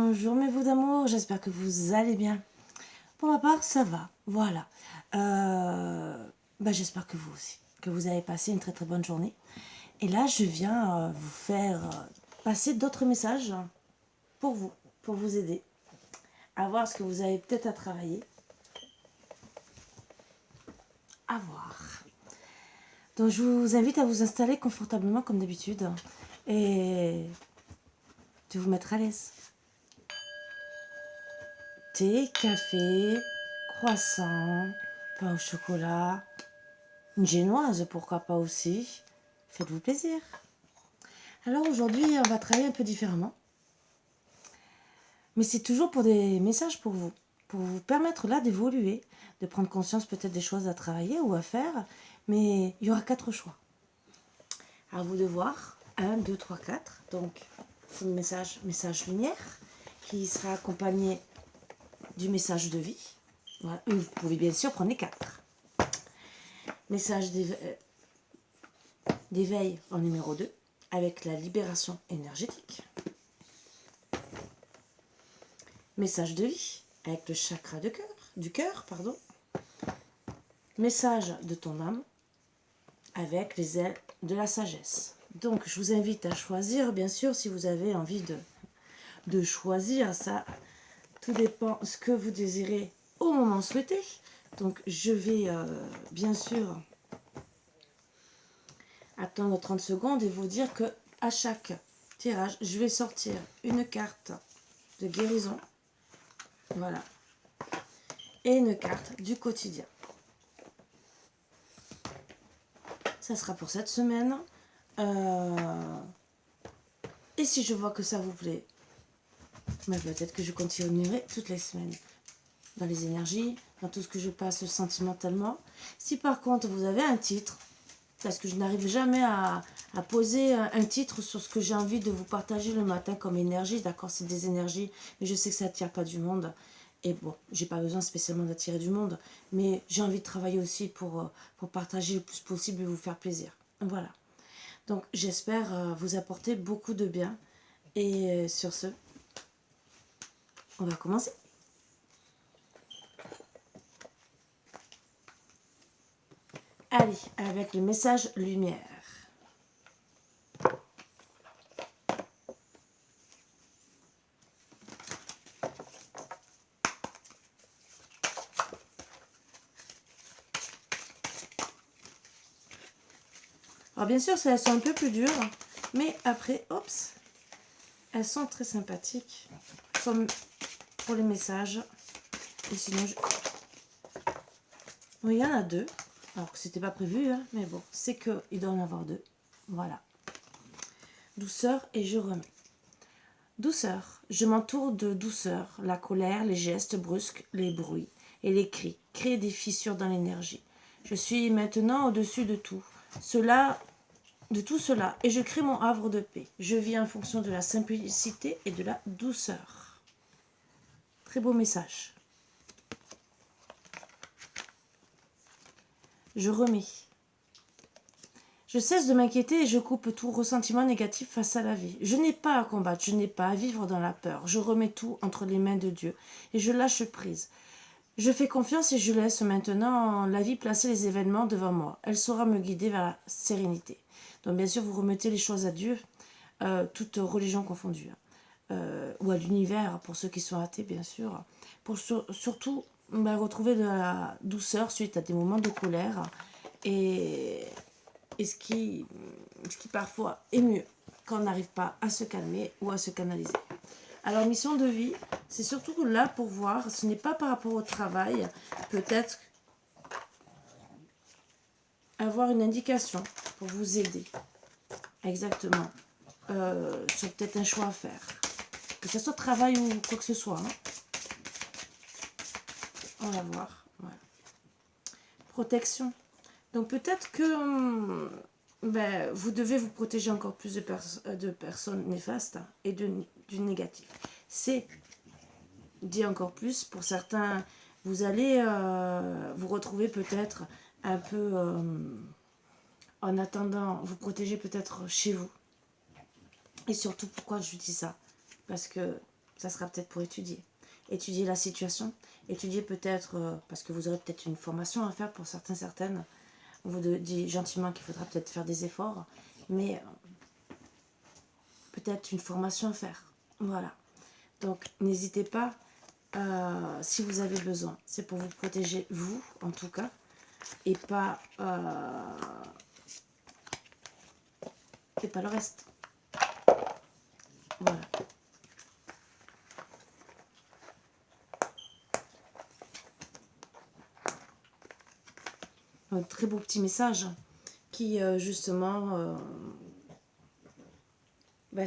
Bonjour mes bouts d'amour, j'espère que vous allez bien. Pour ma part, ça va, voilà. J'espère que vous aussi, que vous avez passé une très très bonne journée. Et là, je viens vous faire passer d'autres messages pour vous aider à voir ce que vous avez peut-être à travailler. À voir. Donc je vous invite à vous installer confortablement comme d'habitude et de vous mettre à l'aise. Thé, café, croissant, pain au chocolat, une génoise, pourquoi pas aussi. Faites-vous plaisir. Alors aujourd'hui, on va travailler un peu différemment. Mais c'est toujours pour des messages pour vous permettre là d'évoluer, de prendre conscience peut-être des choses à travailler ou à faire. Mais il y aura 4 choix. À vous de voir. 1, 2, 3, 4. Donc, message lumière qui sera accompagné du message de vie. Voilà. Vous pouvez bien sûr prendre les 4. Message d'éveil en numéro 2 avec la libération énergétique. Message de vie avec le chakra du cœur. Message de ton âme avec les ailes de la sagesse. Donc je vous invite à choisir, bien sûr, si vous avez envie de choisir ça. Tout dépend ce que vous désirez au moment souhaité. Donc je vais bien sûr attendre 30 secondes et vous dire que à chaque tirage, je vais sortir une carte de guérison. Voilà. Et une carte du quotidien. Ça sera pour cette semaine. Et si je vois que ça vous plaît, peut-être que je continuerai toutes les semaines. Dans les énergies, dans tout ce que je passe sentimentalement. Si par contre vous avez un titre, parce que je n'arrive jamais à poser un titre sur ce que j'ai envie de vous partager le matin comme énergie, d'accord, c'est des énergies, mais je sais que ça n'attire pas du monde. Et bon, j'ai pas besoin spécialement d'attirer du monde, mais j'ai envie de travailler aussi pour partager le plus possible et vous faire plaisir. Voilà. Donc j'espère vous apporter beaucoup de bien. Et sur ce, on va commencer. Allez, avec le message lumière. Alors bien sûr, elles sont un peu plus dures, mais après, elles sont très sympathiques, comme pour les messages. Et sinon, oui, il y en a 2. Alors que c'était pas prévu, hein, mais bon, c'est qu'il doit en avoir 2. Voilà. Douceur et je remets. Douceur. Je m'entoure de douceur. La colère, les gestes brusques, les bruits et les cris créent des fissures dans l'énergie. Je suis maintenant au-dessus de tout. De tout cela, et je crée mon havre de paix. Je vis en fonction de la simplicité et de la douceur. Très beau message. Je remets. Je cesse de m'inquiéter et je coupe tout ressentiment négatif face à la vie. Je n'ai pas à combattre, je n'ai pas à vivre dans la peur. Je remets tout entre les mains de Dieu et je lâche prise. Je fais confiance et je laisse maintenant la vie placer les événements devant moi. Elle saura me guider vers la sérénité. Donc bien sûr, vous remettez les choses à Dieu, toute religion confondue, ou à l'univers pour ceux qui sont athées, bien sûr, pour surtout retrouver de la douceur suite à des moments de colère et ce qui parfois est mieux quand on n'arrive pas à se calmer ou à se canaliser. Alors, mission de vie, c'est surtout là pour voir, ce n'est pas par rapport au travail, peut-être avoir une indication pour vous aider. Exactement. Sur peut-être un choix à faire. Que ce soit travail ou quoi que ce soit. Hein. On va voir. Voilà. Protection. Donc peut-être que vous devez vous protéger encore plus de personnes néfastes et du négatif. C'est dit encore plus, pour certains, vous allez vous retrouver peut-être un peu en attendant, vous protéger peut-être chez vous. Et surtout, pourquoi je dis ça? Parce que ça sera peut-être pour étudier. Étudier la situation, étudier peut-être, parce que vous aurez peut-être une formation à faire pour certaines. On vous dit gentiment qu'il faudra peut-être faire des efforts, mais peut-être une formation à faire. Voilà. Donc, n'hésitez pas si vous avez besoin. C'est pour vous protéger, vous, en tout cas, et pas le reste. Voilà. Un très beau petit message qui, justement,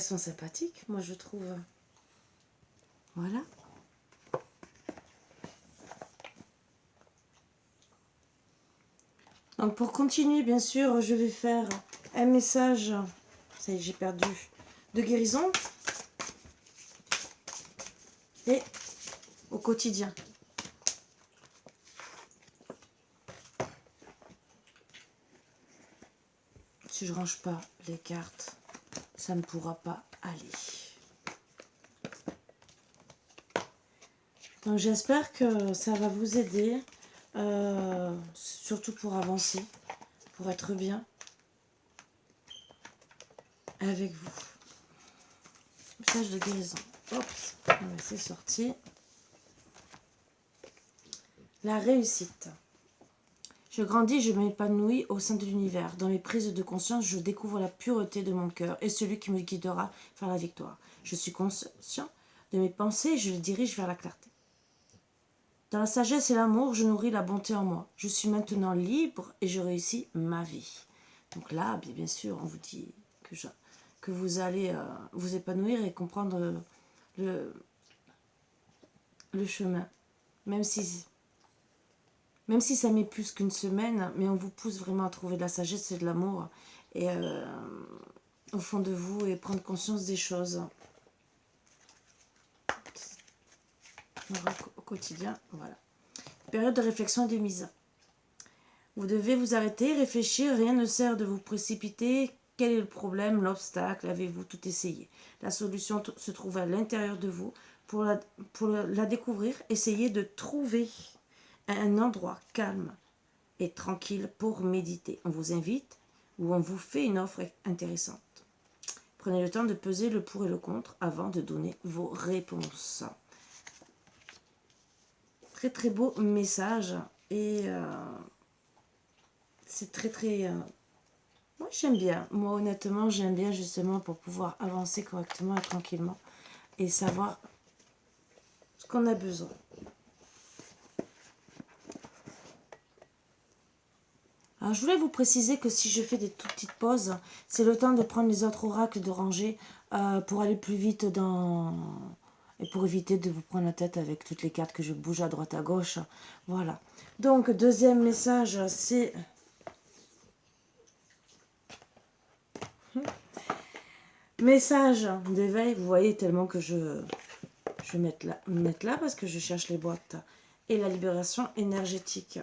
sont sympathiques, moi, je trouve. Voilà. Donc, pour continuer, bien sûr, je vais faire un message, ça y est, j'ai perdu, de guérison et au quotidien. Si je range pas les cartes, ça ne pourra pas aller. Donc j'espère que ça va vous aider, surtout pour avancer, pour être bien avec vous. Message de guérison. Oups, c'est sorti. La réussite. Je grandis, je m'épanouis au sein de l'univers. Dans mes prises de conscience, je découvre la pureté de mon cœur et celui qui me guidera vers la victoire. Je suis conscient de mes pensées et je les dirige vers la clarté. Dans la sagesse et l'amour, je nourris la bonté en moi. Je suis maintenant libre et je réussis ma vie. Donc là, bien sûr, on vous dit que vous allez vous épanouir et comprendre le chemin. Même si ça met plus qu'une semaine, mais on vous pousse vraiment à trouver de la sagesse et de l'amour et au fond de vous et prendre conscience des choses. Au quotidien, voilà. Période de réflexion et de mise. Vous devez vous arrêter, réfléchir, rien ne sert de vous précipiter. Quel est le problème, l'obstacle? Avez-vous tout essayé? La solution se trouve à l'intérieur de vous. Pour la découvrir, essayez de trouver un endroit calme et tranquille pour méditer. On vous invite ou on vous fait une offre intéressante. Prenez le temps de peser le pour et le contre avant de donner vos réponses. Très très beau message et c'est très moi j'aime bien. Moi honnêtement j'aime bien justement pour pouvoir avancer correctement et tranquillement et savoir ce qu'on a besoin. Alors je voulais vous préciser que si je fais des toutes petites pauses, c'est le temps de prendre les autres oracles, de ranger pour aller plus vite et pour éviter de vous prendre la tête avec toutes les cartes que je bouge à droite à gauche. Voilà. Donc deuxième message, c'est message d'éveil. Vous voyez tellement que je vais mettre là parce que je cherche les boîtes. Et la libération énergétique.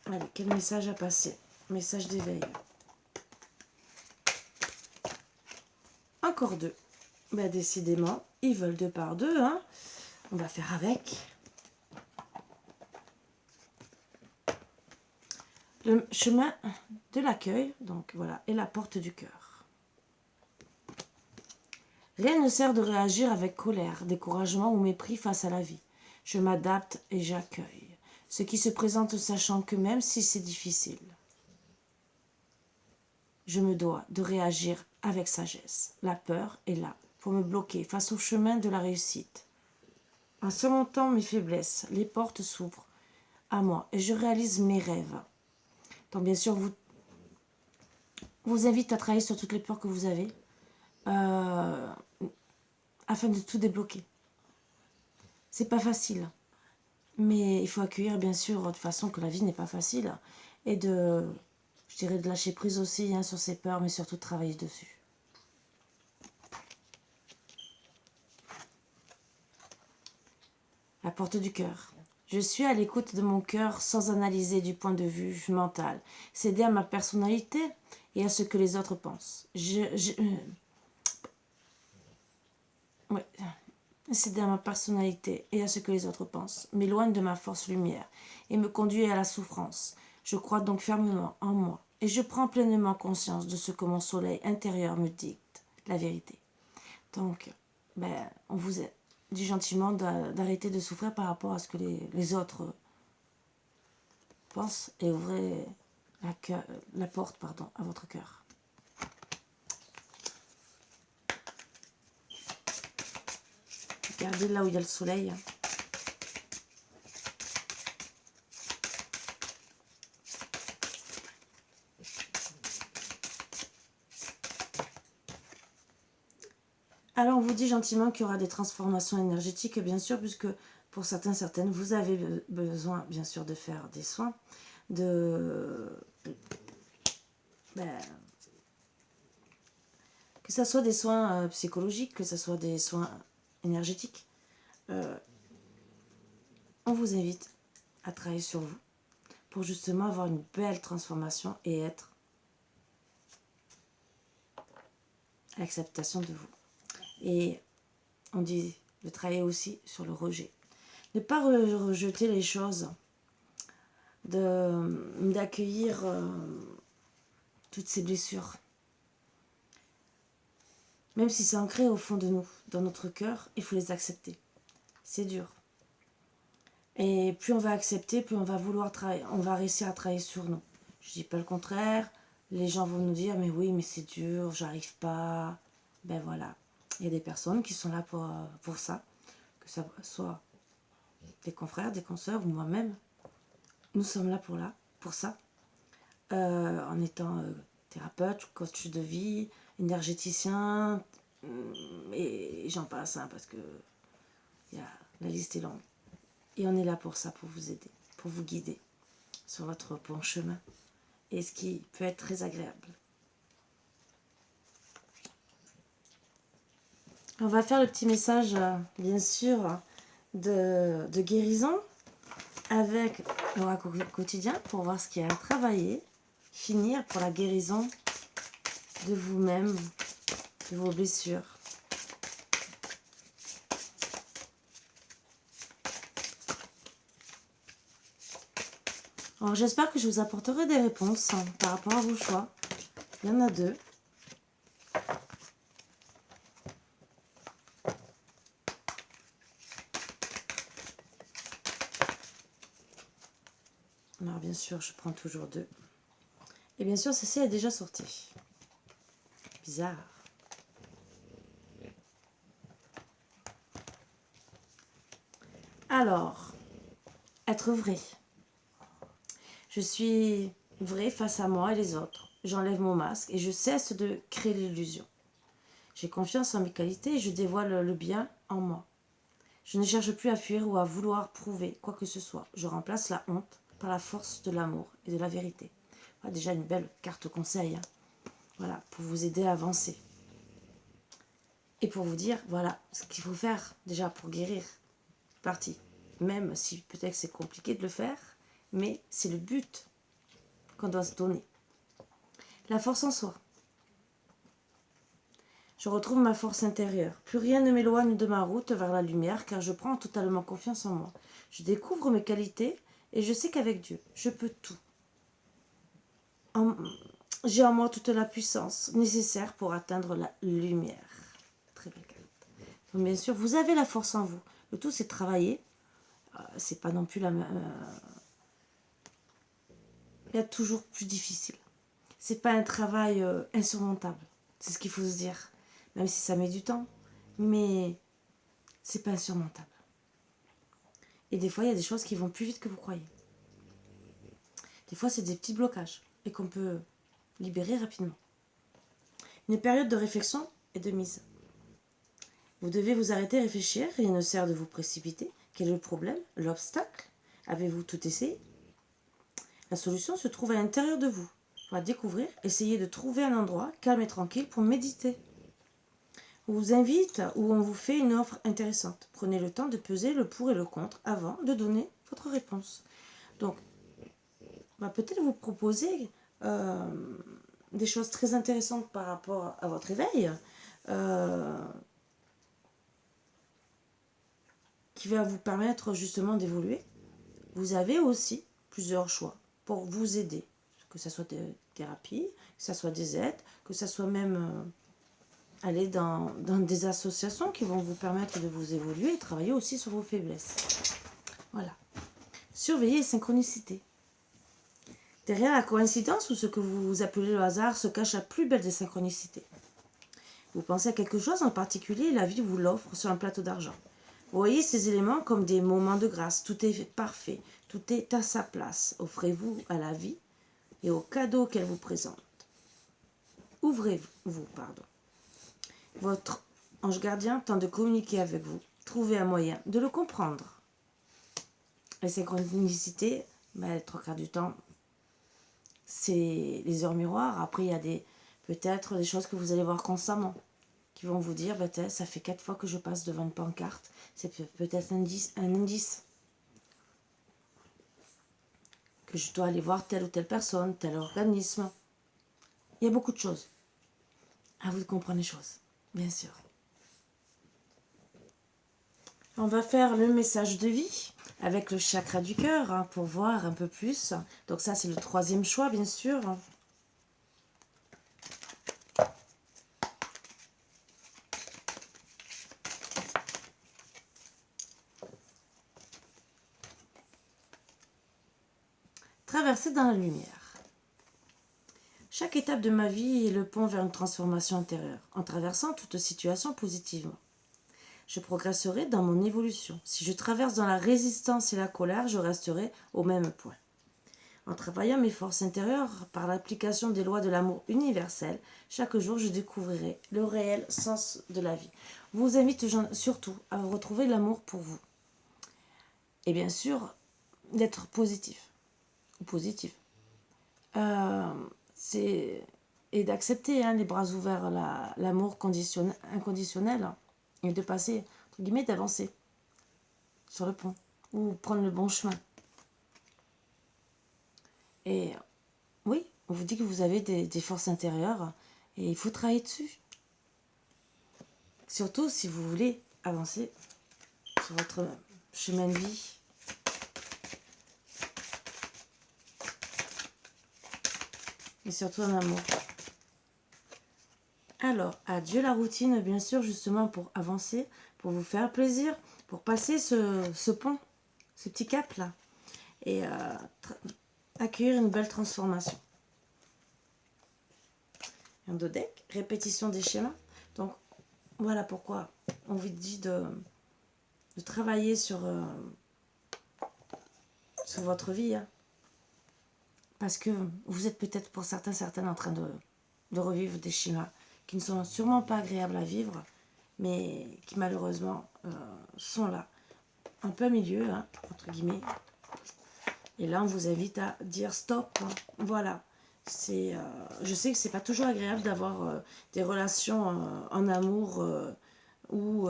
Allez, quel message à passer? Message d'éveil. Encore deux. Ben, décidément, ils veulent deux par deux. Hein. On va faire avec. Le chemin de l'accueil, donc voilà, et la porte du cœur. Rien ne sert de réagir avec colère, découragement ou mépris face à la vie. Je m'adapte et j'accueille ce qui se présente, sachant que même si c'est difficile, je me dois de réagir avec sagesse. La peur est là pour me bloquer face au chemin de la réussite. En surmontant mes faiblesses, les portes s'ouvrent à moi et je réalise mes rêves. Donc bien sûr, vous invite à travailler sur toutes les peurs que vous avez afin de tout débloquer. C'est pas facile, mais il faut accueillir bien sûr de façon que la vie n'est pas facile et de lâcher prise aussi sur ses peurs, mais surtout de travailler dessus. La porte du cœur. Je suis à l'écoute de mon cœur sans analyser du point de vue mental. Céder à ma personnalité et à ce que les autres pensent. ouais, céder à ma personnalité et à ce que les autres pensent, m'éloigne de ma force lumière et me conduit à la souffrance. Je crois donc fermement en moi et je prends pleinement conscience de ce que mon soleil intérieur me dicte, la vérité. Donc, on vous dit gentiment d'arrêter de souffrir par rapport à ce que les autres pensent et ouvrez la porte à votre cœur. Regardez là où il y a le soleil. Alors on vous dit gentiment qu'il y aura des transformations énergétiques, bien sûr, puisque pour certaines, vous avez besoin, bien sûr, de faire des soins, que ce soit des soins psychologiques, que ce soit des soins énergétiques. On vous invite à travailler sur vous pour justement avoir une belle transformation et être à l'acceptation de vous. Et on dit de travailler aussi sur le rejet. Ne pas rejeter les choses, d'accueillir toutes ces blessures. Même si c'est ancré au fond de nous, dans notre cœur, il faut les accepter. C'est dur. Et plus on va accepter, plus on va vouloir travailler, on va réussir à travailler sur nous. Je dis pas le contraire. Les gens vont nous dire, mais oui, mais c'est dur, j'arrive pas. Ben voilà. Il y a des personnes qui sont là pour ça. Que ça soit des confrères, des consoeurs ou moi-même. Nous sommes là pour ça. En étant thérapeute, coach de vie, énergéticien, et j'en passe, parce que la liste est longue. Et on est là pour ça, pour vous aider, pour vous guider sur votre bon chemin. Et ce qui peut être très agréable. On va faire le petit message, bien sûr, de guérison avec l'oracle quotidien pour voir ce qu'il y a à travailler, finir pour la guérison de vous-même, de vos blessures. Alors j'espère que je vous apporterai des réponses par rapport à vos choix. Il y en a 2. Alors bien sûr, je prends toujours 2. Et bien sûr, ceci est déjà sorti. Bizarre. Alors, être vrai. Je suis vrai face à moi et les autres. J'enlève mon masque et je cesse de créer l'illusion. J'ai confiance en mes qualités et je dévoile le bien en moi. Je ne cherche plus à fuir ou à vouloir prouver quoi que ce soit. Je remplace la honte par la force de l'amour et de la vérité. Voilà, déjà une belle carte conseil. Voilà, pour vous aider à avancer. Et pour vous dire, voilà, ce qu'il faut faire déjà pour guérir. Parti. Même si peut-être c'est compliqué de le faire, mais c'est le but qu'on doit se donner. La force en soi. Je retrouve ma force intérieure. Plus rien ne m'éloigne de ma route vers la lumière, car je prends totalement confiance en moi. Je découvre mes qualités et je sais qu'avec Dieu, je peux tout. J'ai en moi toute la puissance nécessaire pour atteindre la lumière. Très belle carte. Donc bien sûr, vous avez la force en vous. Le tout, c'est de travailler. C'est pas non plus la même. Il y a toujours plus difficile. C'est pas un travail insurmontable. C'est ce qu'il faut se dire. Même si ça met du temps. Mais c'est pas insurmontable. Et des fois, il y a des choses qui vont plus vite que vous croyez. Des fois, c'est des petits blocages. Et qu'on peut libérer rapidement. Une période de réflexion et de mise. Vous devez vous arrêter et réfléchir. Rien ne sert de vous précipiter. Quel est le problème? L'obstacle? Avez-vous tout essayé? La solution se trouve à l'intérieur de vous. Pour la découvrir, essayez de trouver un endroit calme et tranquille pour méditer. On vous invite ou on vous fait une offre intéressante. Prenez le temps de peser le pour et le contre avant de donner votre réponse. Donc, on va peut-être vous proposer des choses très intéressantes par rapport à votre éveil. qui va vous permettre justement d'évoluer. Vous avez aussi plusieurs choix pour vous aider, que ce soit des thérapies, que ce soit des aides, que ce soit même aller dans des associations qui vont vous permettre de vous évoluer et travailler aussi sur vos faiblesses. Voilà. Surveillez les synchronicités. Derrière la coïncidence ou ce que vous appelez le hasard se cache la plus belle des synchronicités. Vous pensez à quelque chose en particulier et la vie vous l'offre sur un plateau d'argent. Vous voyez ces éléments comme des moments de grâce. Tout est parfait, tout est à sa place. Offrez-vous à la vie et aux cadeaux qu'elle vous présente. Ouvrez-vous, pardon. Votre ange gardien tente de communiquer avec vous. Trouvez un moyen de le comprendre. Les synchronicités, les trois quarts du temps, c'est les heures miroirs. Après, il y a peut-être des choses que vous allez voir constamment qui vont vous dire, ça fait 4 fois que je passe devant une pancarte. C'est peut-être un indice que je dois aller voir telle ou telle personne, tel organisme. Il y a beaucoup de choses. À vous de comprendre les choses, bien sûr. On va faire le message de vie avec le chakra du cœur pour voir un peu plus. Donc ça, c'est le 3e choix, bien sûr. Traverser dans la lumière. Chaque étape de ma vie est le pont vers une transformation intérieure, en traversant toute situation positivement. Je progresserai dans mon évolution. Si je traverse dans la résistance et la colère, je resterai au même point. En travaillant mes forces intérieures par l'application des lois de l'amour universel, chaque jour je découvrirai le réel sens de la vie. Je vous invite surtout à retrouver l'amour pour vous. Et bien sûr, d'être positif. Ou positive. Et d'accepter les bras ouverts l'amour inconditionnel et de passer, entre guillemets, d'avancer sur le pont ou prendre le bon chemin. Et oui, on vous dit que vous avez des forces intérieures et il faut travailler dessus. Surtout si vous voulez avancer sur votre chemin de vie. Et surtout en amour. Alors, adieu la routine, bien sûr, justement pour avancer, pour vous faire plaisir, pour passer ce pont, ce petit cap-là. Et accueillir une belle transformation. Un deck, répétition des schémas. Donc, voilà pourquoi on vous dit de travailler sur votre vie. Parce que vous êtes peut-être pour certaines en train de revivre des schémas qui ne sont sûrement pas agréables à vivre, mais qui malheureusement sont là, en plein milieu, entre guillemets. Et là, on vous invite à dire stop. Voilà. Je sais que c'est pas toujours agréable d'avoir des relations en amour ou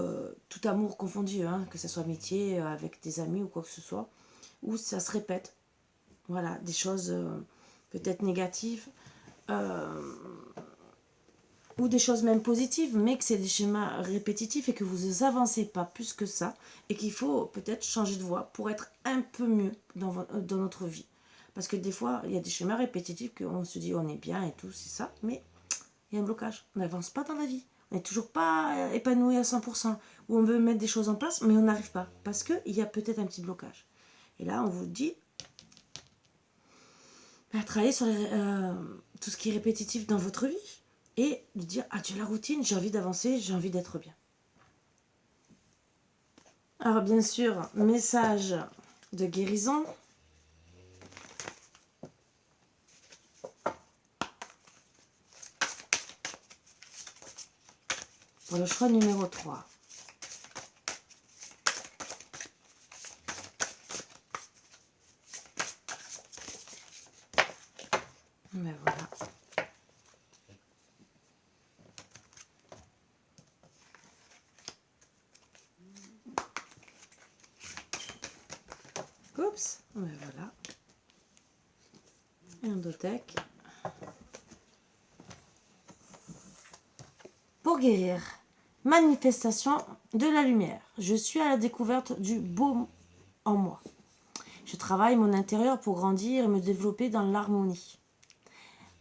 tout amour confondu, que ce soit amitié, avec des amis ou quoi que ce soit, où ça se répète. Voilà, des choses peut-être négatives ou des choses même positives, mais que c'est des schémas répétitifs et que vous avancez pas plus que ça et qu'il faut peut-être changer de voie pour être un peu mieux dans notre vie. Parce que des fois, il y a des schémas répétitifs qu'on se dit on est bien et tout, c'est ça, mais il y a un blocage. On n'avance pas dans la vie. On n'est toujours pas épanoui à 100%, où on veut mettre des choses en place, mais on n'arrive pas, parce qu'il y a peut-être un petit blocage. Et là, on vous dit travailler sur tout ce qui est répétitif dans votre vie et de dire adieu la routine, j'ai envie d'avancer, j'ai envie d'être bien. Alors bien sûr, message de guérison. Pour le choix numéro 3. Ben voilà. Oups, ben voilà. Et un dotek. Pour guérir. Manifestation de la lumière. Je suis à la découverte du beau en moi. Je travaille mon intérieur pour grandir et me développer dans l'harmonie.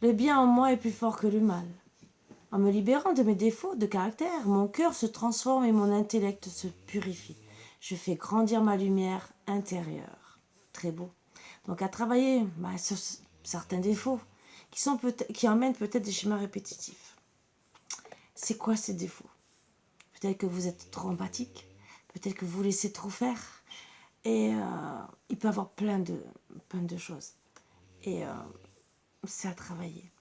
Le bien en moi est plus fort que le mal. En me libérant de mes défauts de caractère, mon cœur se transforme et mon intellect se purifie. Je fais grandir ma lumière intérieure. Très beau. Donc à travailler sur certains défauts qui emmènent peut-être des schémas répétitifs. C'est quoi ces défauts? Peut-être que vous êtes trop empathique, peut-être que vous laissez trop faire. Et il peut y avoir plein de choses. Et c'est à travailler.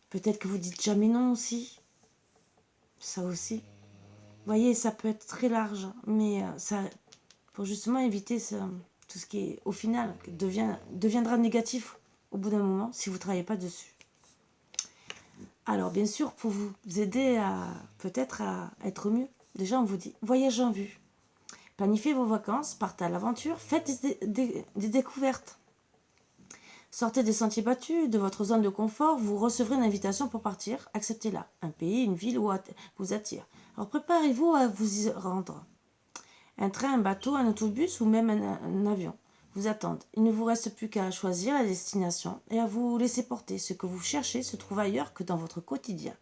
Peut-être que vous dites jamais non aussi. Ça aussi. Vous voyez, ça peut être très large. Mais ça, pour justement éviter tout ce qui est, au final, deviendra négatif au bout d'un moment si vous ne travaillez pas dessus. Alors, bien sûr, pour vous aider peut-être à être mieux, déjà, on vous dit, voyagez en vue. Planifiez vos vacances, partez à l'aventure, faites des découvertes. Sortez des sentiers battus, de votre zone de confort, vous recevrez une invitation pour partir, acceptez-la. Un pays, une ville vous attire. Alors préparez-vous à vous y rendre. Un train, un bateau, un autobus ou même un avion vous attendent. Il ne vous reste plus qu'à choisir la destination et à vous laisser porter. Ce que vous cherchez se trouve ailleurs que dans votre quotidien.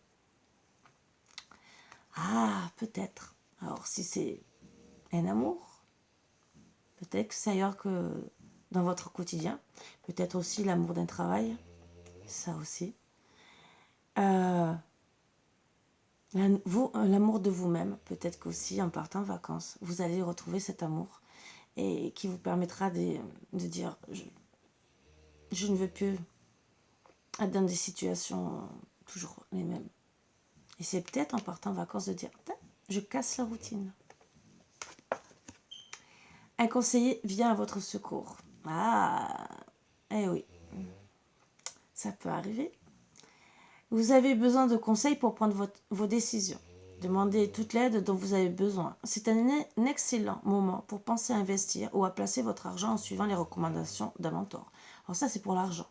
Ah, peut-être. Alors si c'est un amour, peut-être que c'est ailleurs que dans votre quotidien. Peut-être aussi l'amour d'un travail. Ça aussi. L'amour de vous-même. Peut-être qu'aussi en partant en vacances, vous allez retrouver cet amour. Et qui vous permettra de dire je ne veux plus être dans des situations toujours les mêmes. Et c'est peut-être en partant en vacances de dire je casse la routine. Un conseiller vient à votre secours. Ah, eh oui, ça peut arriver. Vous avez besoin de conseils pour prendre vos décisions. Demandez toute l'aide dont vous avez besoin. C'est un excellent moment pour penser à investir ou à placer votre argent en suivant les recommandations d'un mentor. Alors ça, c'est pour l'argent.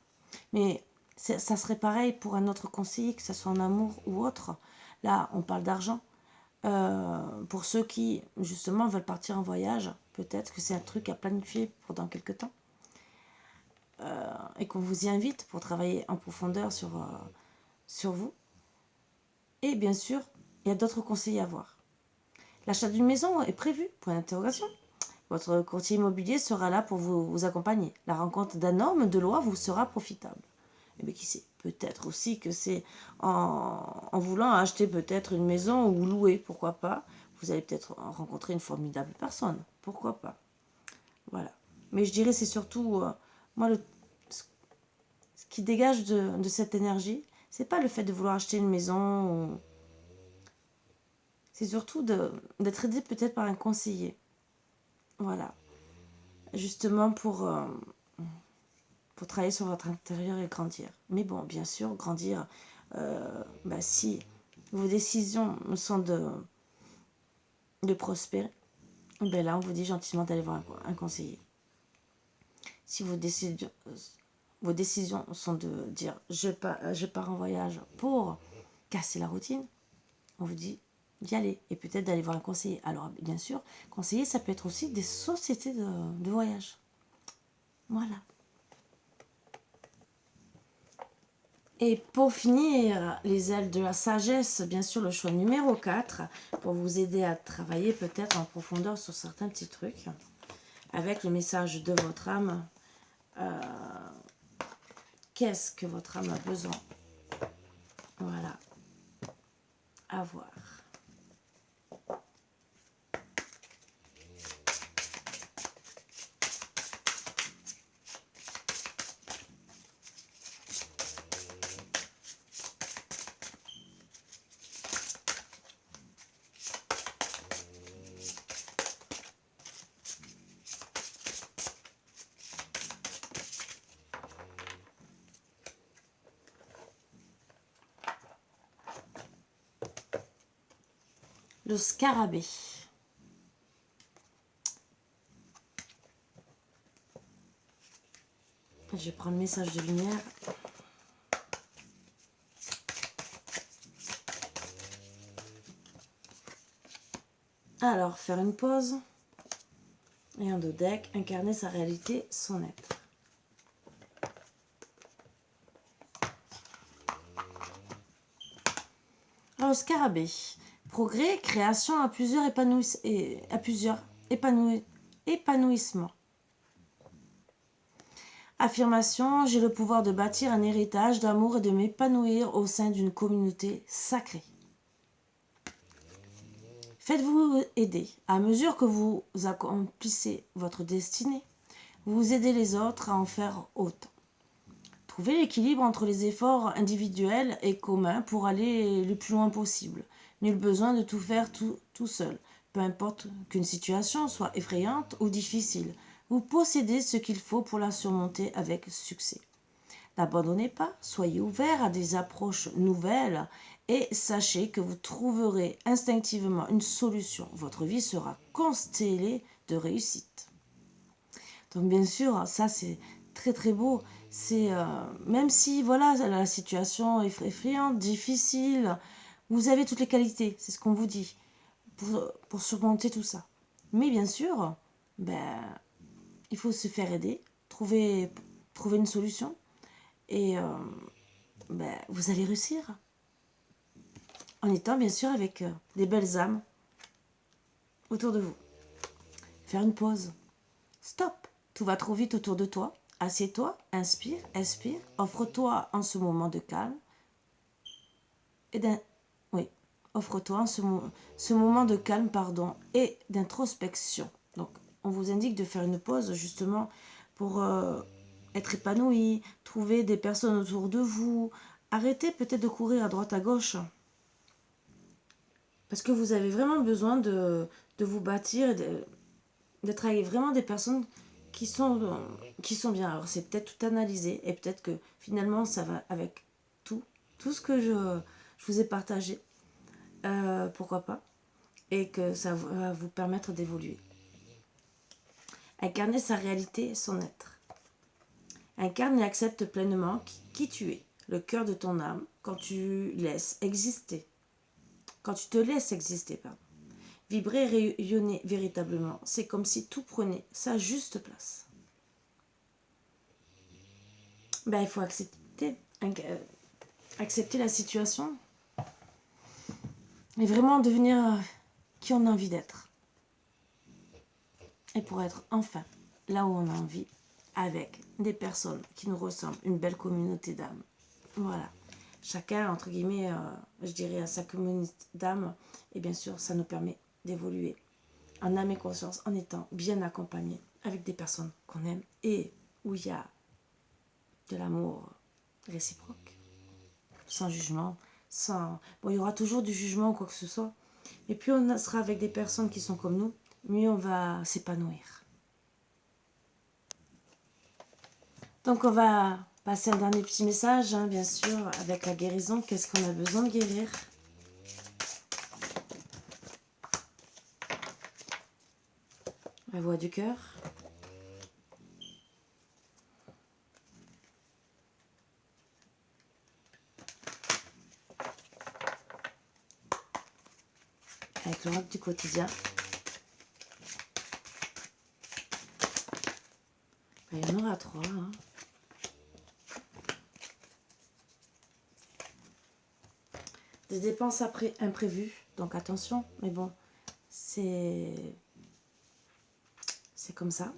Mais ça serait pareil pour un autre conseiller, que ce soit en amour ou autre. Là, on parle d'argent. Pour ceux qui, justement, veulent partir en voyage, peut-être que c'est un truc à planifier pour dans quelques temps. Et qu'on vous y invite pour travailler en profondeur sur vous. Et bien sûr, il y a d'autres conseils à voir. L'achat d'une maison est prévu, point d'interrogation. Votre courtier immobilier sera là pour vous accompagner. La rencontre d'un homme de loi vous sera profitable. Et bien qui sait, peut-être aussi que c'est en voulant acheter peut-être une maison ou louer, pourquoi pas. Vous allez peut-être rencontrer une formidable personne, pourquoi pas. Voilà. Mais je dirais c'est surtout, moi, ce qui dégage de cette énergie, c'est pas le fait de vouloir acheter une maison, c'est surtout d'être aidé peut-être par un conseiller. Voilà. Justement pour travailler sur votre intérieur et grandir. Mais bon, bien sûr, grandir, si vos décisions sont de prospérer, ben là, on vous dit gentiment d'aller voir un conseiller. Si vos décisions sont de dire je pars en voyage pour casser la routine, on vous dit d'y aller et peut-être d'aller voir un conseiller. Alors, bien sûr, conseiller, ça peut être aussi des sociétés de voyage. Voilà. Et pour finir, les ailes de la sagesse, bien sûr, le choix numéro 4, pour vous aider à travailler peut-être en profondeur sur certains petits trucs, avec le message de votre âme. Qu'est-ce que votre âme a besoin? Voilà. À voir. Le scarabée. Je vais prendre le message de lumière. Alors, faire une pause. Et un dos deck, incarner sa réalité, son être. Alors, scarabée. Progrès, création à plusieurs épanouissements. Affirmation, j'ai le pouvoir de bâtir un héritage d'amour et de m'épanouir au sein d'une communauté sacrée. Faites-vous aider. À mesure que vous accomplissez votre destinée, vous aidez les autres à en faire autant. Trouvez l'équilibre entre les efforts individuels et communs pour aller le plus loin possible. Nul besoin de tout faire tout seul. Peu importe qu'une situation soit effrayante ou difficile, vous possédez ce qu'il faut pour la surmonter avec succès. N'abandonnez pas, soyez ouvert à des approches nouvelles et sachez que vous trouverez instinctivement une solution. Votre vie sera constellée de réussite. Donc bien sûr, ça c'est très très beau. C'est même si voilà la situation est effrayante, difficile, vous avez toutes les qualités, c'est ce qu'on vous dit, pour surmonter tout ça. Mais bien sûr, il faut se faire aider, trouver une solution. Et vous allez réussir. En étant bien sûr avec des belles âmes autour de vous. Faire une pause. Stop. Tout va trop vite autour de toi. Assieds-toi, inspire, expire. Offre-toi en ce moment de calme. Offre-toi en ce moment de calme, et d'introspection. Donc, on vous indique de faire une pause justement pour être épanoui, trouver des personnes autour de vous. Arrêtez peut-être de courir à droite à gauche. Parce que vous avez vraiment besoin de vous bâtir et d'être avec vraiment des personnes qui sont bien. Alors c'est peut-être tout analysé et peut-être que finalement ça va avec tout ce que je vous ai partagé. Pourquoi pas. Et que ça va vous permettre d'évoluer. Incarner sa réalité, son être. Incarne et accepte pleinement qui tu es, le cœur de ton âme, quand tu laisses exister. Quand tu te laisses exister, pardon. Vibrer, rayonner véritablement, c'est comme si tout prenait sa juste place. Il faut accepter la situation et vraiment devenir qui on a envie d'être. Et pour être enfin là où on a envie, avec des personnes qui nous ressemblent, une belle communauté d'âmes. Voilà. Chacun, entre guillemets, je dirais à sa communauté d'âmes, et bien sûr, ça nous permet d'évoluer en âme et conscience, en étant bien accompagné avec des personnes qu'on aime et où il y a de l'amour réciproque, sans jugement, il y aura toujours du jugement ou quoi que ce soit, mais plus on sera avec des personnes qui sont comme nous, mieux on va s'épanouir. Donc on va passer un dernier petit message, bien sûr, avec la guérison. Qu'est-ce qu'on a besoin de guérir ? La voix du cœur. Avec l'oracle du quotidien. Il y en aura 3. Des dépenses imprévues, donc attention, mais bon, c'est comme ça.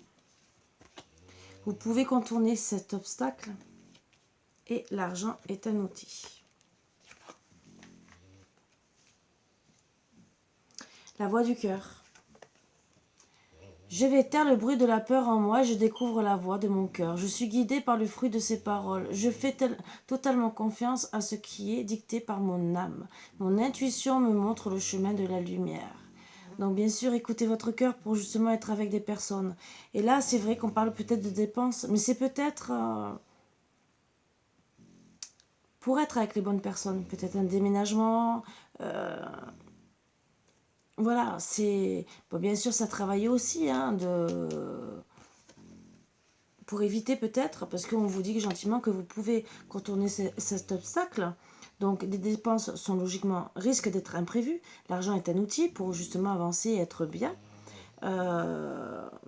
Vous pouvez contourner cet obstacle et l'argent est un outil. La voix du cœur. Je vais taire le bruit de la peur en moi et je découvre la voix de mon cœur. Je suis guidée par le fruit de ses paroles. Je fais totalement confiance à ce qui est dicté par mon âme. Mon intuition me montre le chemin de la lumière. Donc bien sûr, écoutez votre cœur pour justement être avec des personnes. Et là, c'est vrai qu'on parle peut-être de dépenses, mais c'est peut-être pour être avec les bonnes personnes. Peut-être un déménagement... Voilà, c'est... Bon, bien sûr, ça travaille aussi, pour éviter peut-être, parce qu'on vous dit gentiment que vous pouvez contourner cet obstacle. Donc, des dépenses sont logiquement, risquent d'être imprévues. L'argent est un outil pour justement avancer et être bien.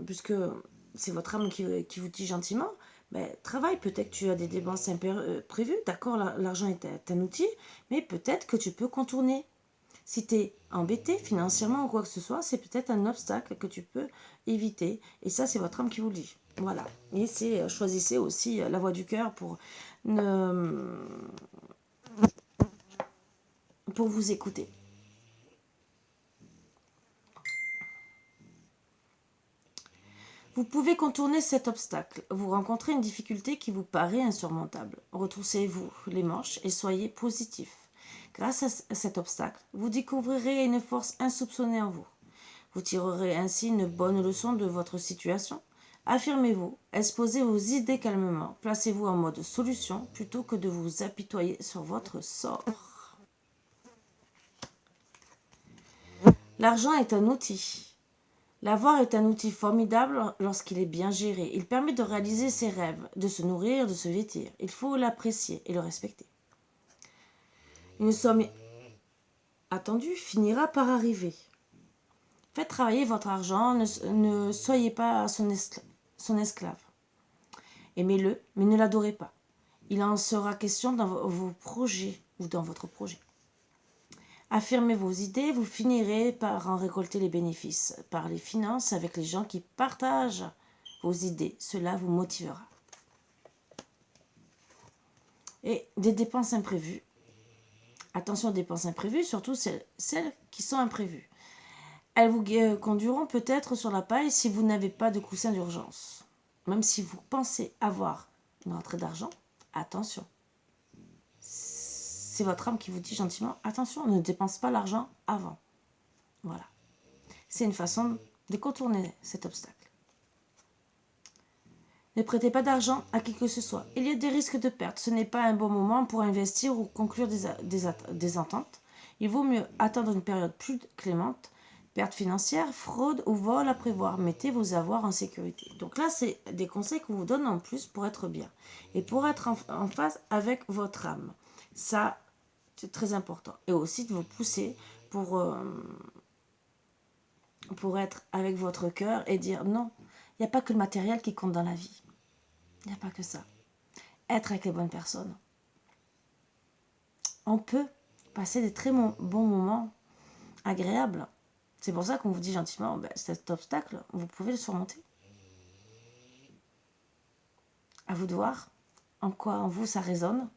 Puisque c'est votre âme qui vous dit gentiment, ben, travaille, peut-être que tu as des dépenses imprévues, d'accord, l'argent est un outil, mais peut-être que tu peux contourner. Si tu es embêté financièrement ou quoi que ce soit, c'est peut-être un obstacle que tu peux éviter. Et ça, c'est votre âme qui vous le dit. Voilà. Et choisissez aussi la voie du cœur pour vous écouter. Vous pouvez contourner cet obstacle. Vous rencontrez une difficulté qui vous paraît insurmontable. Retroussez-vous les manches et soyez positif. Grâce à cet obstacle, vous découvrirez une force insoupçonnée en vous. Vous tirerez ainsi une bonne leçon de votre situation. Affirmez-vous, exposez vos idées calmement, placez-vous en mode solution plutôt que de vous apitoyer sur votre sort. L'argent est un outil. L'avoir est un outil formidable lorsqu'il est bien géré. Il permet de réaliser ses rêves, de se nourrir, de se vêtir. Il faut l'apprécier et le respecter. Une somme attendue finira par arriver. Faites travailler votre argent, ne soyez pas son esclave. Aimez-le, mais ne l'adorez pas. Il en sera question dans vos projets ou dans votre projet. Affirmez vos idées, vous finirez par en récolter les bénéfices. Par les finances avec les gens qui partagent vos idées. Cela vous motivera. Et des dépenses imprévues. Attention aux dépenses imprévues, surtout celles qui sont imprévues. Elles vous conduiront peut-être sur la paille si vous n'avez pas de coussin d'urgence. Même si vous pensez avoir une rentrée d'argent, attention. C'est votre âme qui vous dit gentiment, attention, ne dépense pas l'argent avant. Voilà. C'est une façon de contourner cet obstacle. Ne prêtez pas d'argent à qui que ce soit. Il y a des risques de perte. Ce n'est pas un bon moment pour investir ou conclure des ententes. Il vaut mieux attendre une période plus clémente. Perte financière, fraude ou vol à prévoir. Mettez vos avoirs en sécurité. Donc là, c'est des conseils qu'on vous donne en plus pour être bien. Et pour être en phase avec votre âme. Ça, c'est très important. Et aussi de vous pousser pour être avec votre cœur et dire non, il n'y a pas que le matériel qui compte dans la vie. Il n'y a pas que ça. Être avec les bonnes personnes. On peut passer des très bons moments agréables. C'est pour ça qu'on vous dit gentiment, cet obstacle, vous pouvez le surmonter. À vous de voir en quoi en vous ça résonne.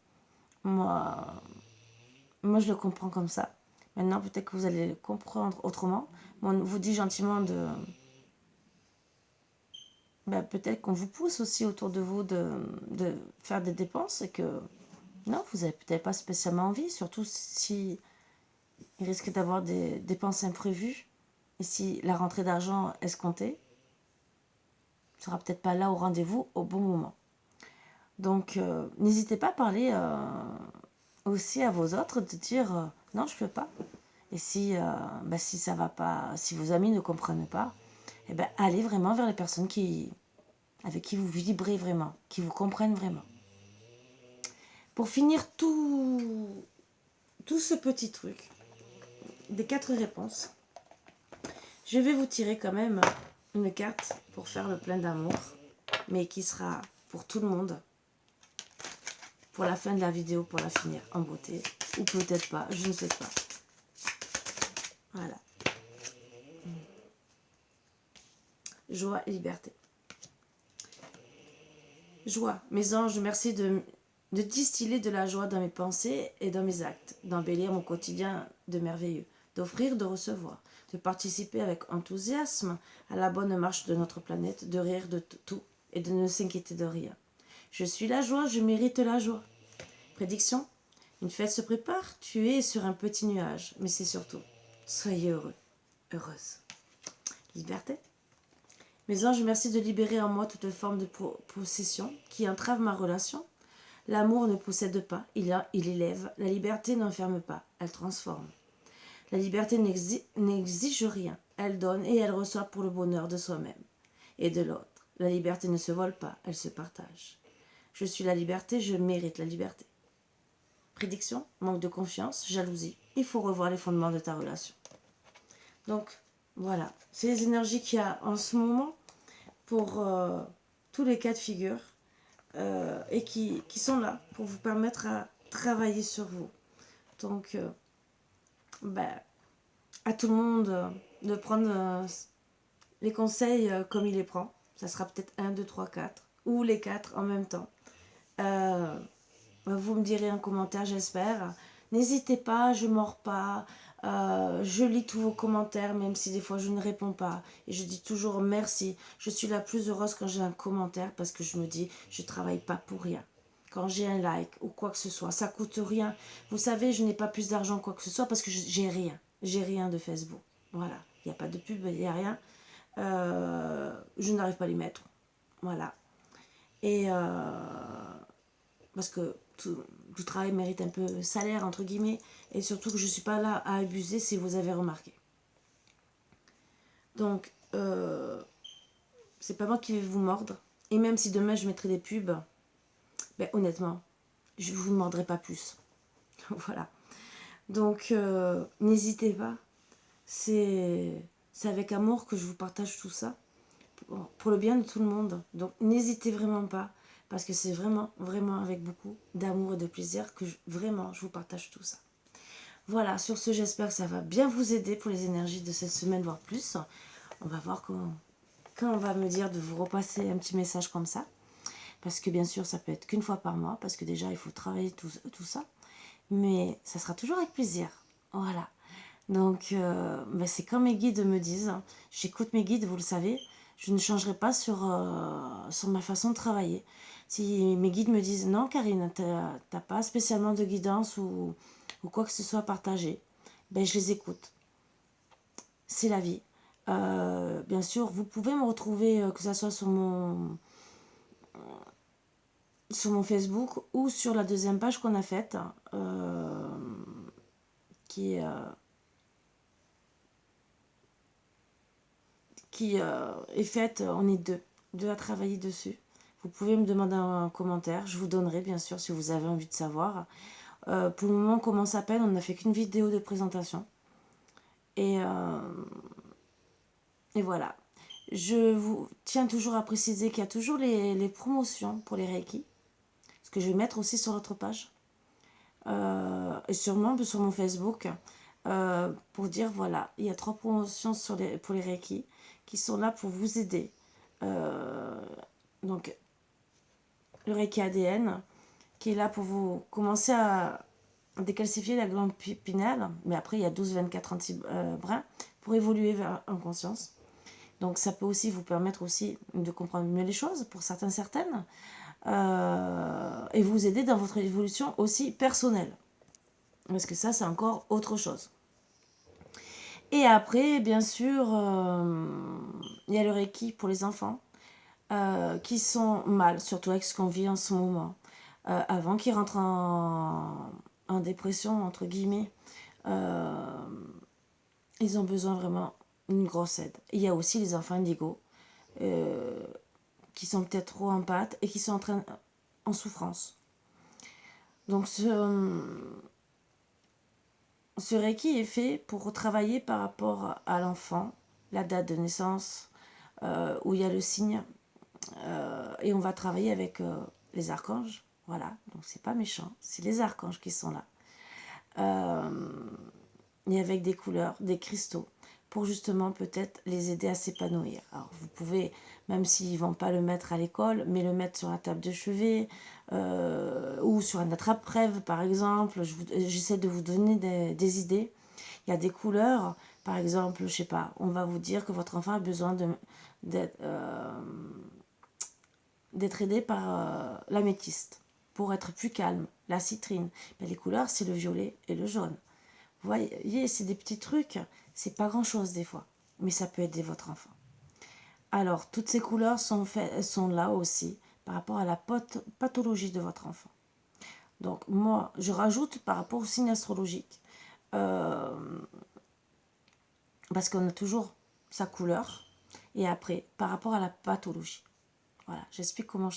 Moi, je le comprends comme ça. Maintenant, peut-être que vous allez le comprendre autrement. On vous dit gentiment de... peut-être qu'on vous pousse aussi autour de vous de faire des dépenses et que non, vous n'avez peut-être pas spécialement envie, surtout si il risque d'avoir des dépenses imprévues et si la rentrée d'argent escomptée ne sera peut-être pas là au rendez-vous au bon moment. Donc, n'hésitez pas à parler aussi à vos autres, de dire non, je ne peux pas. Et si ça va pas, si vos amis ne comprennent pas, allez vraiment vers les personnes avec qui vous vibrez vraiment, qui vous comprennent vraiment. Pour finir tout ce petit truc, des 4 réponses, je vais vous tirer quand même une carte pour faire le plein d'amour, mais qui sera pour tout le monde, pour la fin de la vidéo, pour la finir en beauté, ou peut-être pas, je ne sais pas. Voilà. Joie et liberté. Joie. Mes anges, merci de distiller de la joie dans mes pensées et dans mes actes, d'embellir mon quotidien de merveilleux, d'offrir, de recevoir, de participer avec enthousiasme à la bonne marche de notre planète, de rire de tout et de ne s'inquiéter de rien. Je suis la joie, je mérite la joie. Prédiction. Une fête se prépare, tu es sur un petit nuage, mais c'est surtout, soyez heureux, heureuse. Liberté. Mes anges, merci de libérer en moi toute forme de possession qui entrave ma relation. L'amour ne possède pas, il élève. La liberté n'enferme pas, elle transforme. La liberté n'exige rien, elle donne et elle reçoit pour le bonheur de soi-même et de l'autre. La liberté ne se vole pas, elle se partage. Je suis la liberté, je mérite la liberté. Prédiction, manque de confiance, jalousie. Il faut revoir les fondements de ta relation. Donc, voilà. C'est les énergies qu'il y a en ce moment pour tous les cas de figure et qui sont là pour vous permettre à travailler sur vous. Donc, à tout le monde de prendre les conseils comme il les prend. Ça sera peut-être 1, 2, 3, 4 ou les 4 en même temps. Vous me direz en commentaire, j'espère. N'hésitez pas, je mords pas. Je lis tous vos commentaires, même si des fois je ne réponds pas. Et je dis toujours merci. Je suis la plus heureuse quand j'ai un commentaire parce que je me dis, je ne travaille pas pour rien. Quand j'ai un like ou quoi que ce soit, ça coûte rien. Vous savez, je n'ai pas plus d'argent quoi que ce soit parce que j'ai rien. J'ai rien de Facebook. Voilà. Il n'y a pas de pub, il n'y a rien. Je n'arrive pas à les mettre. Voilà. Et parce que tout travail mérite un peu salaire, entre guillemets. Et surtout que je ne suis pas là à abuser si vous avez remarqué. Donc, c'est pas moi qui vais vous mordre. Et même si demain je mettrai des pubs, honnêtement, je ne vous mordrai pas plus. Voilà. Donc, n'hésitez pas. C'est avec amour que je vous partage tout ça. Pour le bien de tout le monde. Donc, n'hésitez vraiment pas. Parce que c'est vraiment, vraiment avec beaucoup d'amour et de plaisir que vraiment je vous partage tout ça. Voilà, sur ce, j'espère que ça va bien vous aider pour les énergies de cette semaine, voire plus. On va voir quand on va me dire de vous repasser un petit message comme ça. Parce que bien sûr, ça peut être qu'une fois par mois, parce que déjà, il faut travailler tout ça. Mais ça sera toujours avec plaisir. Voilà. Donc, c'est quand mes guides me disent. J'écoute mes guides, vous le savez. Je ne changerai pas sur ma façon de travailler. Si mes guides me disent non, Karine, t'as pas spécialement de guidance ou quoi que ce soit à partager, je les écoute. C'est la vie. Bien sûr, vous pouvez me retrouver, que ce soit sur mon Facebook ou sur la deuxième page qu'on a faite, qui est faite, on est deux à travailler dessus. Vous pouvez me demander un commentaire, je vous donnerai bien sûr si vous avez envie de savoir. Pour le moment, comment ça s'appelle, on n'a fait qu'une vidéo de présentation. Et voilà. Je vous tiens toujours à préciser qu'il y a toujours les promotions pour les Reiki. Ce que je vais mettre aussi sur l'autre page. Et sûrement sur mon Facebook. Pour dire, voilà, il y a 3 promotions pour les Reiki qui sont là pour vous aider. Donc, le Reiki ADN, qui est là pour vous commencer à décalcifier la glande pinale. Mais après, il y a 12, 24, 36 brins pour évoluer vers en conscience. Donc, ça peut aussi vous permettre aussi de comprendre mieux les choses pour certaines. Et vous aider dans votre évolution aussi personnelle. Parce que ça, c'est encore autre chose. Et après, bien sûr, il y a le Reiki pour les enfants qui sont mal, surtout avec ce qu'on vit en ce moment. Avant qu'ils rentrent en dépression, entre guillemets, ils ont besoin vraiment d'une grosse aide. Il y a aussi les enfants indigos qui sont peut-être trop empathes et qui sont en souffrance. Donc ce Reiki est fait pour travailler par rapport à l'enfant, la date de naissance, où il y a le signe, et on va travailler avec les archanges. Voilà, donc c'est pas méchant, c'est les archanges qui sont là. Et avec des couleurs, des cristaux, pour justement peut-être les aider à s'épanouir. Alors vous pouvez, même s'ils ne vont pas le mettre à l'école, mais le mettre sur la table de chevet ou sur un attrape-rêve par exemple. J'essaie de vous donner des idées. Il y a des couleurs, par exemple, je sais pas, on va vous dire que votre enfant a besoin d'être aidé par l'améthyste pour être plus calme, la citrine. Les couleurs, c'est le violet et le jaune. Vous voyez, c'est des petits trucs, c'est pas grand chose des fois, mais ça peut aider votre enfant. Alors, toutes ces couleurs sont là aussi par rapport à la pathologie de votre enfant. Donc, moi, je rajoute par rapport au signe astrologique, parce qu'on a toujours sa couleur, et après, par rapport à la pathologie. Voilà, j'explique comment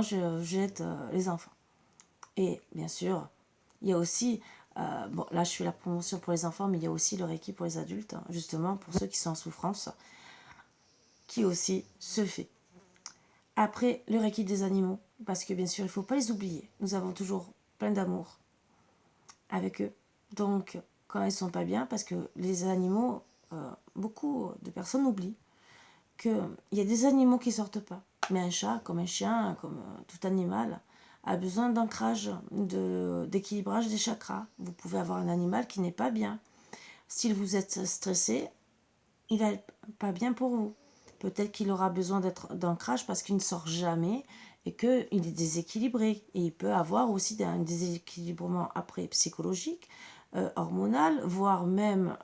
j'aide les enfants. Et bien sûr, il y a aussi, bon là je fais la promotion pour les enfants, mais il y a aussi le Reiki pour les adultes, hein, justement pour ceux qui sont en souffrance, qui aussi se fait. Après, le Reiki des animaux, parce que bien sûr, il ne faut pas les oublier. Nous avons toujours plein d'amour avec eux. Donc, quand ils ne sont pas bien, parce que les animaux, beaucoup de personnes oublient qu'il y a des animaux qui ne sortent pas. Mais un chat, comme un chien, comme tout animal, a besoin d'ancrage, d'équilibrage des chakras. Vous pouvez avoir un animal qui n'est pas bien. Si vous êtes stressé, il va pas bien pour vous. Peut-être qu'il aura besoin d'ancrage parce qu'il ne sort jamais et qu'il est déséquilibré. Et il peut avoir aussi un déséquilibrement après psychologique, hormonal, voire même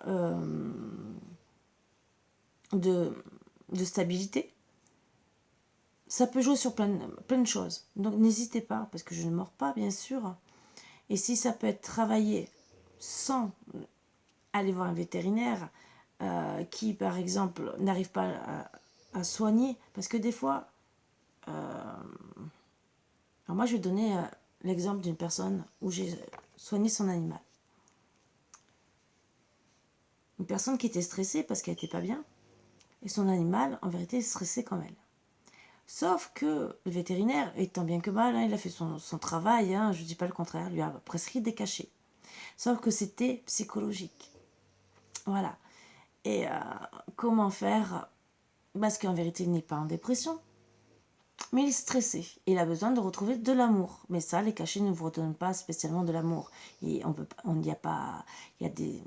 de, de stabilité. Ça peut jouer sur plein de choses. Donc n'hésitez pas, parce que je ne mords pas, bien sûr. Et si ça peut être travaillé sans aller voir un vétérinaire, qui, par exemple, n'arrive pas à soigner, parce que des fois, alors moi je vais donner l'exemple d'une personne où j'ai soigné son animal. Une personne qui était stressée parce qu'elle n'était pas bien, et son animal, en vérité, est stressé comme elle. Sauf que le vétérinaire, étant bien que mal, hein, il a fait son travail, hein, je ne dis pas le contraire, lui a prescrit des cachets. Sauf que c'était psychologique. Voilà. Et comment faire? Parce qu'en vérité, il n'est pas en dépression, mais il est stressé. Il a besoin de retrouver de l'amour. Mais ça, les cachets ne vous redonnent pas spécialement de l'amour. Et on n'y a pas, il y a des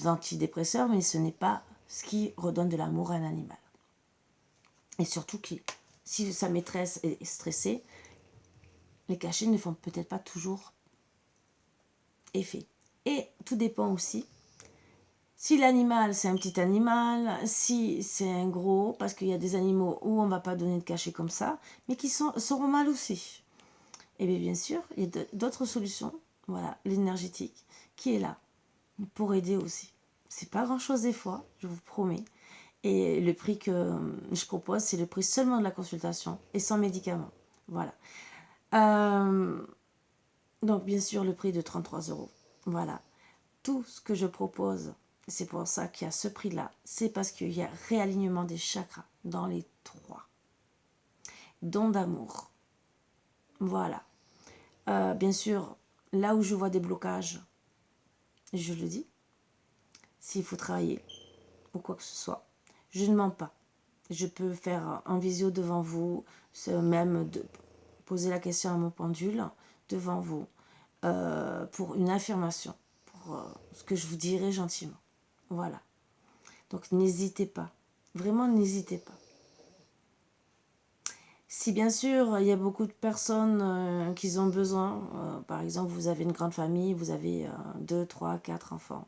antidépresseurs, mais ce n'est pas ce qui redonne de l'amour à un animal. Et surtout, si sa maîtresse est stressée, les cachets ne font peut-être pas toujours effet. Et tout dépend aussi si l'animal, c'est un petit animal, si c'est un gros, parce qu'il y a des animaux où on ne va pas donner de cachet comme ça, mais qui seront mal aussi. Et bien sûr, il y a d'autres solutions, voilà, l'énergétique, qui est là, pour aider aussi. C'est pas grand-chose des fois, je vous promets. Et le prix que je propose, c'est le prix seulement de la consultation et sans médicaments. Voilà. Donc, bien sûr, le prix de 33 euros. Voilà. Tout ce que je propose, c'est pour ça qu'il y a ce prix-là. C'est parce qu'il y a réalignement des chakras dans les trois. Don d'amour. Voilà. Bien sûr, là où je vois des blocages, je le dis. S'il faut travailler ou quoi que ce soit, je ne mens pas. Je peux faire en visio devant vous, même de poser la question à mon pendule devant vous pour une affirmation, pour ce que je vous dirai gentiment. Voilà. Donc n'hésitez pas. Vraiment, n'hésitez pas. Si bien sûr, il y a beaucoup de personnes qui ont besoin, par exemple, vous avez une grande famille, vous avez 2, 3, 4 enfants,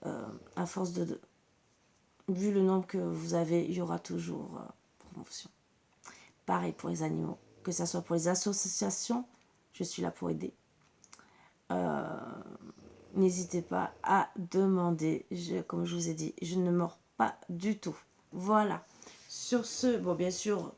à force vu le nombre que vous avez, il y aura toujours promotion. Pareil pour les animaux, que ce soit pour les associations, je suis là pour aider. N'hésitez pas à demander, comme je vous ai dit, je ne mords pas du tout. Voilà. Sur ce, bon bien sûr,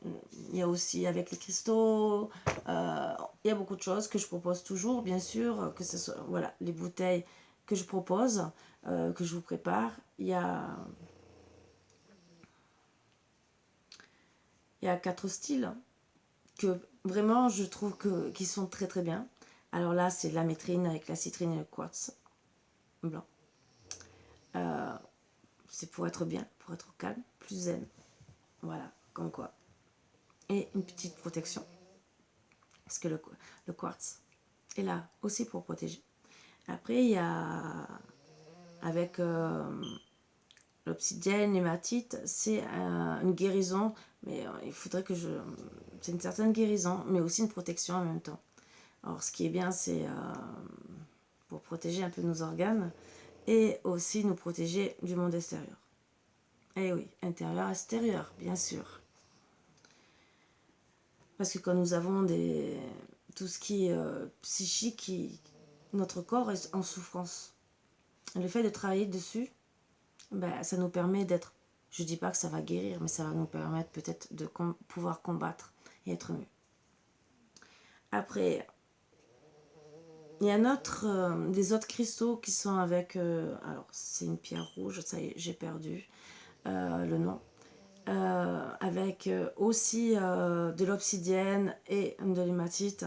il y a aussi avec les cristaux, il y a beaucoup de choses que je propose toujours, bien sûr, que ce soit, voilà, les bouteilles que je propose, que je vous prépare. Il y a 4 styles que vraiment je trouve qui sont très très bien. Alors là, c'est la métrine avec la citrine et le quartz blanc. C'est pour être bien, pour être calme, plus zen. Voilà, comme quoi. Et une petite protection. Parce que le quartz est là aussi pour protéger. Après, il y a avec l'obsidienne, l'hématite, c'est une guérison. Mais il faudrait que je... C'est une certaine guérison, mais aussi une protection en même temps. Alors, ce qui est bien, c'est pour protéger un peu nos organes et aussi nous protéger du monde extérieur. Eh oui, intérieur, extérieur, bien sûr. Parce que quand nous avons tout ce qui est psychique, notre corps est en souffrance. Le fait de travailler dessus, ben, ça nous permet d'être... Je ne dis pas que ça va guérir, mais ça va nous permettre peut-être de pouvoir combattre et être mieux. Après, Il y a des autres cristaux qui sont avec... alors, c'est une pierre rouge, ça y est, j'ai perdu le nom. Avec aussi de l'obsidienne et de l'hématite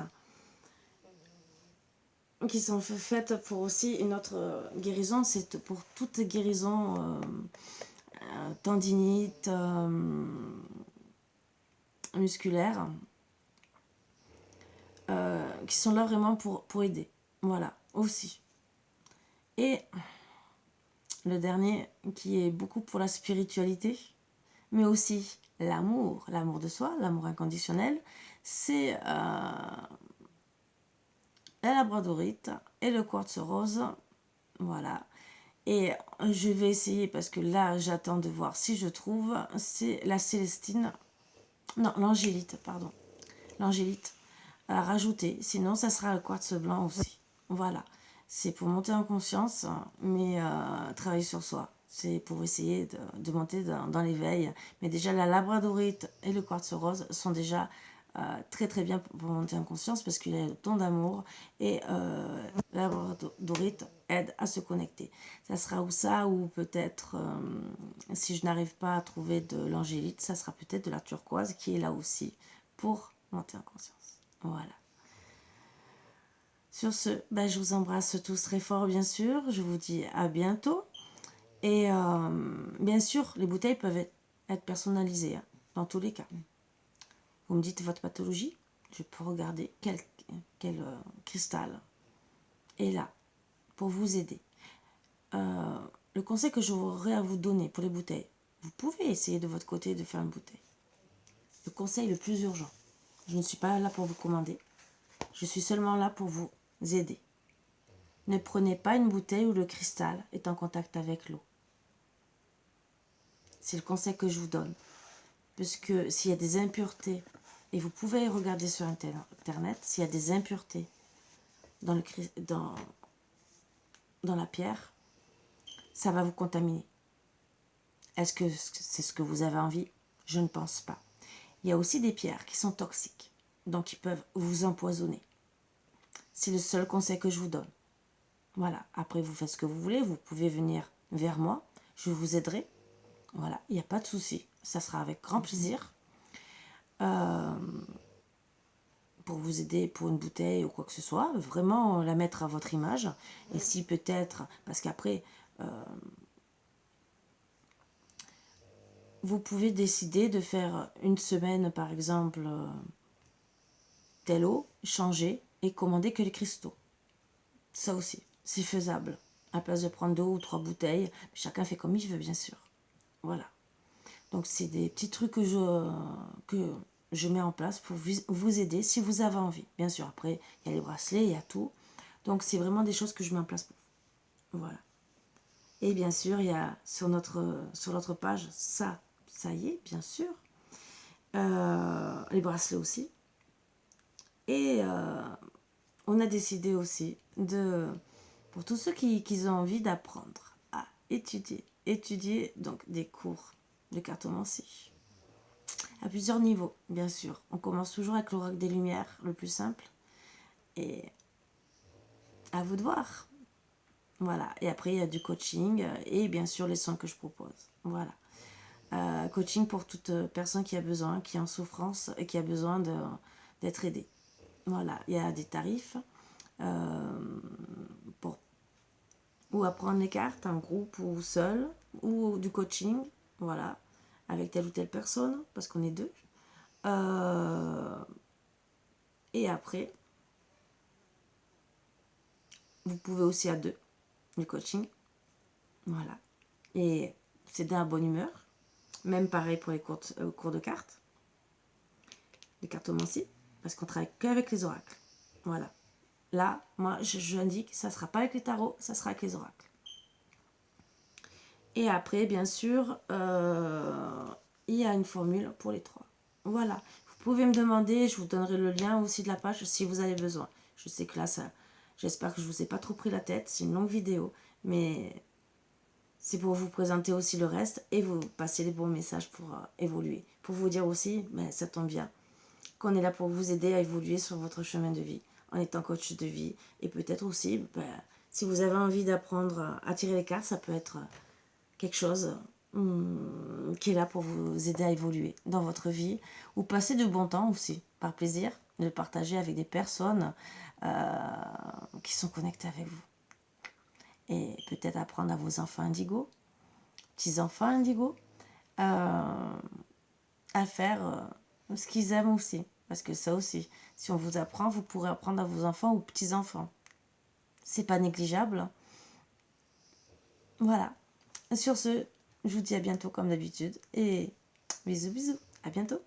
qui sont faites pour aussi une autre guérison. C'est pour toute guérison tendinite, musculaire, qui sont là vraiment pour aider. Voilà, aussi. Et le dernier, qui est beaucoup pour la spiritualité, mais aussi l'amour de soi, l'amour inconditionnel, c'est la labradorite et le quartz rose. Voilà. Et je vais essayer, parce que là, j'attends de voir si je trouve, c'est la célestine, non, l'angélite, pardon. L'angélite à rajouter, sinon ça sera le quartz blanc aussi. Voilà. C'est pour monter en conscience, mais travailler sur soi. C'est pour essayer de monter dans l'éveil. Mais déjà, la labradorite et le quartz rose sont déjà très très bien pour monter en conscience parce qu'il y a le ton d'amour et la labradorite aide à se connecter. Ça sera ou ça, ou peut-être, si je n'arrive pas à trouver de l'angélite, ça sera peut-être de la turquoise qui est là aussi pour monter en conscience. Voilà. Sur ce, ben, je vous embrasse tous très fort, bien sûr. Je vous dis à bientôt. Et bien sûr, les bouteilles peuvent être personnalisées, hein, dans tous les cas. Vous me dites votre pathologie, je peux regarder quel cristal est là pour vous aider. Le conseil que j'aurais à vous donner pour les bouteilles, vous pouvez essayer de votre côté de faire une bouteille. Le conseil le plus urgent, je ne suis pas là pour vous commander, je suis seulement là pour vous aider. Ne prenez pas une bouteille où le cristal est en contact avec l'eau. C'est le conseil que je vous donne. Puisque s'il y a des impuretés, et vous pouvez regarder sur Internet, s'il y a des impuretés dans la pierre, ça va vous contaminer. Est-ce que c'est ce que vous avez envie? Je ne pense pas. Il y a aussi des pierres qui sont toxiques, donc ils peuvent vous empoisonner. C'est le seul conseil que je vous donne. Voilà, après vous faites ce que vous voulez, vous pouvez venir vers moi, je vous aiderai. Voilà, il n'y a pas de souci, ça sera avec grand plaisir. Pour vous aider pour une bouteille ou quoi que ce soit, vraiment la mettre à votre image. Et si peut-être, parce qu'après, vous pouvez décider de faire une semaine, par exemple, telle eau, changer et commander que les cristaux. Ça aussi, c'est faisable. À la place de prendre 2 ou 3 bouteilles, chacun fait comme il veut, bien sûr. Voilà. Donc, c'est des petits trucs que je mets en place pour vous aider si vous avez envie. Bien sûr, après, il y a les bracelets, il y a tout. Donc, c'est vraiment des choses que je mets en place pour vous. Voilà. Et bien sûr, il y a sur notre page, ça y est, bien sûr. Les bracelets aussi. Et on a décidé aussi pour tous ceux qui ont envie d'apprendre à étudier donc des cours de cartomancie. À plusieurs niveaux, bien sûr. On commence toujours avec l'oracle des Lumières, le plus simple. Et à vous de voir. Voilà. Et après, il y a du coaching et bien sûr les soins que je propose. Voilà. Coaching pour toute personne qui a besoin, qui est en souffrance et qui a besoin d'être aidée. Voilà. Il y a des tarifs pour ou apprendre les cartes en groupe ou seul, ou du coaching. Voilà. Avec telle ou telle personne, parce qu'on est 2. Et après, vous pouvez aussi à 2, du coaching. Voilà. Et c'est dans la bonne humeur. Même pareil pour les cours de cartes. Les cartomancies. Parce qu'on travaille qu'avec les oracles. Voilà. Là, moi, je indique, ça ne sera pas avec les tarots, ça sera avec les oracles. Et après, bien sûr, il y a une formule pour les 3. Voilà. Vous pouvez me demander, je vous donnerai le lien aussi de la page si vous avez besoin. Je sais que là, j'espère que je ne vous ai pas trop pris la tête. C'est une longue vidéo, mais c'est pour vous présenter aussi le reste et vous passer les bons messages pour évoluer. Pour vous dire aussi, mais ça tombe bien, qu'on est là pour vous aider à évoluer sur votre chemin de vie en étant coach de vie. Et peut-être aussi, si vous avez envie d'apprendre à tirer les cartes, ça peut être quelque chose qui est là pour vous aider à évoluer dans votre vie ou passer de bon temps aussi, par plaisir, de le partager avec des personnes qui sont connectées avec vous. Et peut-être apprendre à vos enfants indigo, petits-enfants indigo, à faire ce qu'ils aiment aussi. Parce que ça aussi, si on vous apprend, vous pourrez apprendre à vos enfants ou petits-enfants. C'est pas négligeable. Voilà. Sur ce, je vous dis à bientôt comme d'habitude. Et bisous bisous. À bientôt.